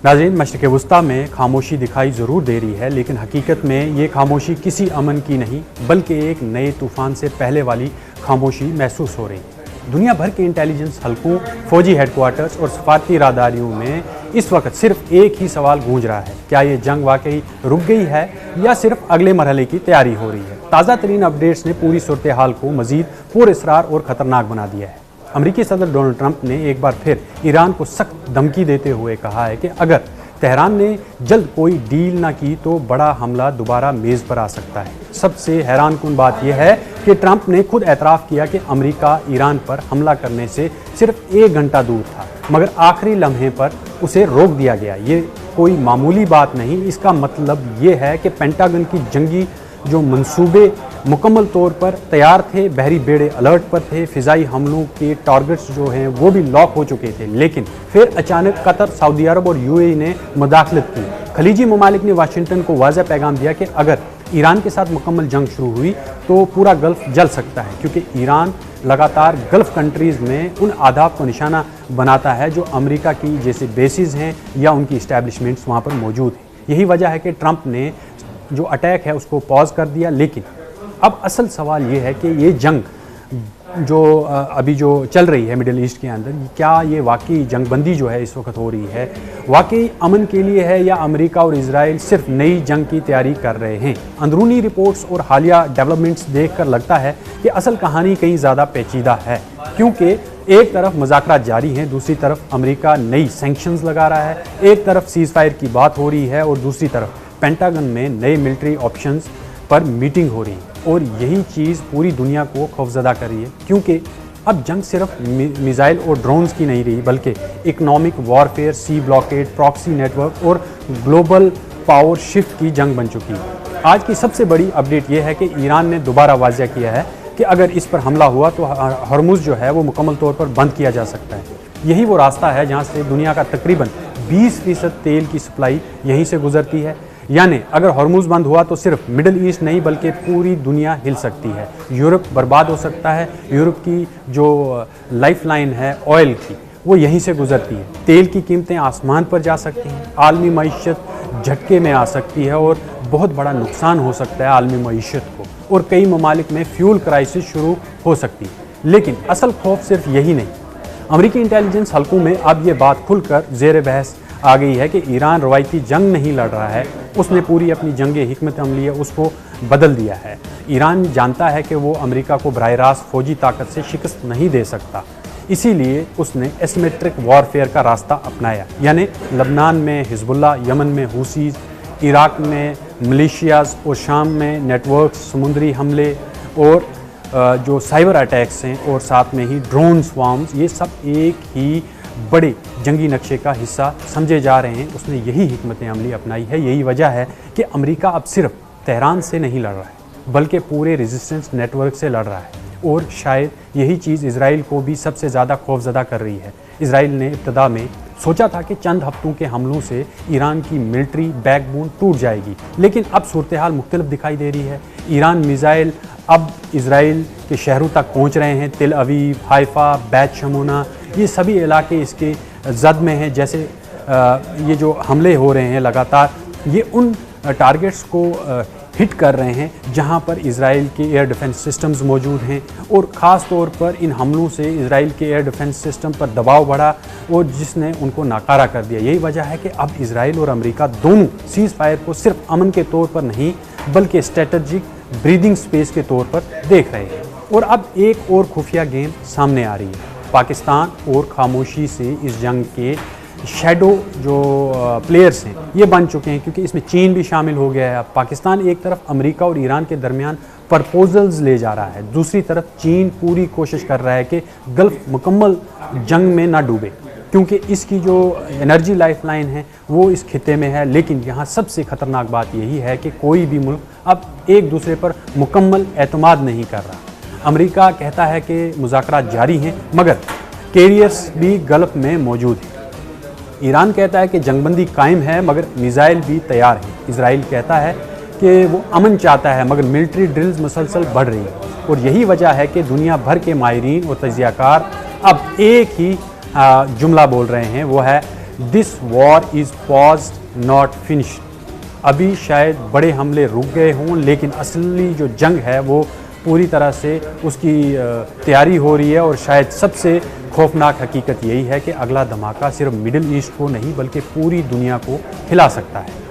नाज़रीन, मशरिक़ वुस्ता में खामोशी दिखाई ज़रूर दे रही है, लेकिन हकीकत में ये खामोशी किसी अमन की नहीं बल्कि एक नए तूफ़ान से पहले वाली खामोशी महसूस हो रही है। दुनिया भर के इंटेलिजेंस हलकों, फौजी हेडक्वार्टर्स और सफारती राहदारियों में इस वक्त सिर्फ एक ही सवाल गूंज रहा है, क्या ये जंग वाकई रुक गई है या सिर्फ अगले मरहले की तैयारी हो रही है। ताज़ा तरीन अपडेट्स ने पूरी सूरत हाल को मज़ीद पुरअसरार और ख़तरनाक बना दिया है। अमेरिकी सदर डोनाल्ड ट्रंप ने एक बार फिर ईरान को सख्त धमकी देते हुए कहा है कि अगर तेहरान ने जल्द कोई डील ना की तो बड़ा हमला दोबारा मेज़ पर आ सकता है। सबसे हैरानकुन बात यह है कि ट्रंप ने खुद एतराफ़ किया कि अमेरिका ईरान पर हमला करने से सिर्फ 1 घंटा दूर था, मगर आखिरी लम्हे पर उसे रोक दिया गया। ये कोई मामूली बात नहीं। इसका मतलब ये है कि पेंटागन की जंगी जो मंसूबे मुकम्मल तौर पर तैयार थे, बहरी बेड़े अलर्ट पर थे, फ़िज़ाई हमलों के टारगेट्स जो हैं वो भी लॉक हो चुके थे, लेकिन फिर अचानक कतर, सऊदी अरब और यूएई ने मुदाखलत की। खलीजी ममालिक ने वाशिंगटन को वाज़ेह पैगाम दिया कि अगर ईरान के साथ मुकम्मल जंग शुरू हुई तो पूरा गल्फ जल सकता है, क्योंकि ईरान लगातार गल्फ कंट्रीज़ में उन आदाब को निशाना बनाता है जो अमेरिका की जैसे बेसिस हैं या उनकी इस्टेब्लिशमेंट्स वहाँ पर मौजूद हैं। यही वजह है कि ट्रंप ने जो अटैक है उसको पॉज कर दिया। लेकिन अब असल सवाल ये है कि ये जंग जो अभी जो चल रही है मिडिल ईस्ट के अंदर, क्या ये वाकई जंगबंदी जो है इस वक्त हो रही है वाकई अमन के लिए है या अमेरिका और इजराइल सिर्फ नई जंग की तैयारी कर रहे हैं। अंदरूनी रिपोर्ट्स और हालिया डेवलपमेंट्स देखकर लगता है कि असल कहानी कहीं ज़्यादा पेचीदा है, क्योंकि एक तरफ मुज़ाकरात जारी हैं, दूसरी तरफ अमेरिका नई सैंक्शंस लगा रहा है। एक तरफ सीज़ फायर की बात हो रही है और दूसरी तरफ पेंटागन में नए मिलिट्री ऑप्शंस पर मीटिंग हो रही है, और यही चीज़ पूरी दुनिया को खौफजदा कर रही है, क्योंकि अब जंग सिर्फ मिसाइल और ड्रोन्स की नहीं रही बल्कि इकनॉमिक वॉरफेयर, सी ब्लॉकेड, प्रॉक्सी नेटवर्क और ग्लोबल पावर शिफ्ट की जंग बन चुकी है। आज की सबसे बड़ी अपडेट यह है कि ईरान ने दोबारा वाज़ेह किया है कि अगर इस पर हमला हुआ तो हरमुज़ जो है वो मुकम्मल तौर पर बंद किया जा सकता है। यही वो रास्ता है जहाँ से दुनिया का तकरीबन 20% तेल की सप्लाई यहीं से गुजरती है। यानी अगर हॉर्मुज़ बंद हुआ तो सिर्फ मिडिल ईस्ट नहीं बल्कि पूरी दुनिया हिल सकती है। यूरोप बर्बाद हो सकता है। यूरोप की जो लाइफ लाइन है ऑयल की, वो यहीं से गुजरती है। तेल की कीमतें आसमान पर जा सकती हैं, आलमी मईशत झटके में आ सकती है और बहुत बड़ा नुकसान हो सकता है आलमी मईशत को, और कई ममालिक में फ्यूल क्राइसिस शुरू हो सकती है। लेकिन असल खौफ सिर्फ यही नहीं। अमेरिकी इंटेलिजेंस हलकों में अब ये बात खुलकर ज़ेर बहस आ गई है कि ईरान रवायती जंग नहीं लड़ रहा है, उसने पूरी अपनी जंग हिकमत अमली है उसको बदल दिया है। ईरान जानता है कि वो अमेरिका को बराह रास्त फौजी ताकत से शिकस्त नहीं दे सकता, इसीलिए उसने एसिमेट्रिक वॉरफेयर का रास्ता अपनाया। यानी लबनान में हिजबुल्लाह, यमन में हुसीज, इराक में मिलिशियाज और शाम में नेटवर्क, समुद्री हमले और जो साइबर अटैक्स हैं और साथ में ही ड्रोन स्वार्म्स, ये सब एक ही बड़े जंगी नक्शे का हिस्सा समझे जा रहे हैं। उसने यही हिकमत अमली अपनाई है। यही वजह है कि अमेरिका अब सिर्फ तेहरान से नहीं लड़ रहा है बल्कि पूरे रेजिस्टेंस नेटवर्क से लड़ रहा है, और शायद यही चीज़ इजराइल को भी सबसे ज़्यादा खौफजदा कर रही है। इजराइल ने इब्तदा में सोचा था कि चंद हफ्तों के हमलों से ईरान की मिलिट्री बैकबोन टूट जाएगी, लेकिन अब सूरत हाल मुख्तलिफ दिखाई दे रही है। ईरान मिसाइल अब इजराइल के शहरों तक पहुँच रहे हैं। तिल अवीव, हाइफा, बैत शमोना, ये सभी इलाके इसके जद में हैं। जैसे ये जो हमले हो रहे हैं लगातार, ये उन टारगेट्स को हिट कर रहे हैं जहां पर इजराइल के एयर डिफेंस सिस्टम्स मौजूद हैं, और ख़ास तौर पर इन हमलों से इजराइल के एयर डिफेंस सिस्टम पर दबाव बढ़ा और जिसने उनको नाकारा कर दिया। यही वजह है कि अब इजराइल और अमेरिका दोनों सीज़ फायर को सिर्फ अमन के तौर पर नहीं बल्कि स्ट्रेटजिक ब्रीदिंग स्पेस के तौर पर देख रहे हैं। और अब एक और खुफिया गेम सामने आ रही है। पाकिस्तान और खामोशी से इस जंग के शैडो जो प्लेयर्स हैं ये बन चुके हैं, क्योंकि इसमें चीन भी शामिल हो गया है। अब पाकिस्तान एक तरफ अमेरिका और ईरान के दरमियान प्रपोजल्स ले जा रहा है, दूसरी तरफ चीन पूरी कोशिश कर रहा है कि गल्फ मुकम्मल जंग में ना डूबे, क्योंकि इसकी जो एनर्जी लाइफ लाइन है वो इस खिते में है। लेकिन यहाँ सबसे ख़तरनाक बात यही है कि कोई भी मुल्क अब एक दूसरे पर मुकम्मल एतमाद नहीं कर रहा। अमेरिका कहता है कि मुज़ाकरात जारी हैं, मगर कैरियर्स भी गल्फ में मौजूद हैं। ईरान कहता है कि जंगबंदी कायम है मगर मिसाइल भी तैयार हैं। इजराइल कहता है कि वो अमन चाहता है मगर मिलिट्री ड्रिल्स मुसलसल बढ़ रही है। और यही वजह है कि दुनिया भर के माहिरीन और तज्ज़ियाकार अब एक ही जुमला बोल रहे हैं, वो है this war is paused not finished. अभी शायद बड़े हमले रुक गए हों, लेकिन असली जो जंग है वो पूरी तरह से उसकी तैयारी हो रही है। और शायद सबसे खौफनाक हकीकत यही है कि अगला धमाका सिर्फ मिडिल ईस्ट को नहीं बल्कि पूरी दुनिया को हिला सकता है।